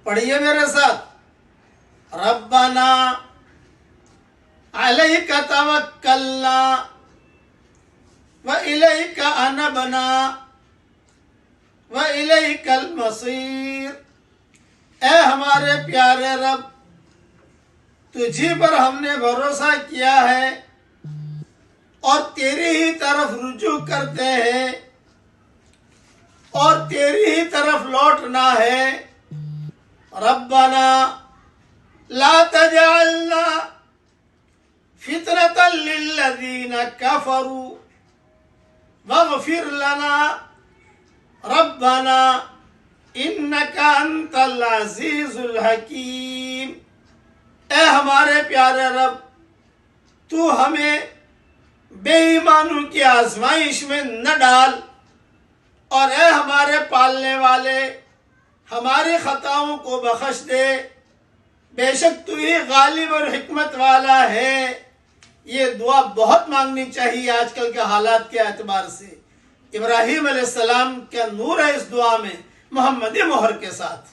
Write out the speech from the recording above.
پڑھیے میرے ساتھ، ربنا علیک توکلنا وإلیک انبنا وإلیک المصیر۔ اے ہمارے پیارے رب، تجھی پر ہم نے بھروسہ کیا ہے اور تیری ہی طرف رجوع کرتے ہیں اور تیری ہی طرف لوٹنا ہے۔ ربنا لا تجعلنا فتنة للذین کفروا واغفر لنا ربنا انک انت العزیز الحکیم۔ اے ہمارے پیارے رب، تو ہمیں بے ایمانوں کی آزمائش میں نہ ڈال، اور اے ہمارے پالنے والے، ہماری خطاؤں کو بخش دے، بے شک تو ہی غالب اور حکمت والا ہے۔ یہ دعا بہت مانگنی چاہیے آج کل کے حالات کے اعتبار سے۔ ابراہیم علیہ السلام کا نور ہے اس دعا میں، محمدی مہر کے ساتھ۔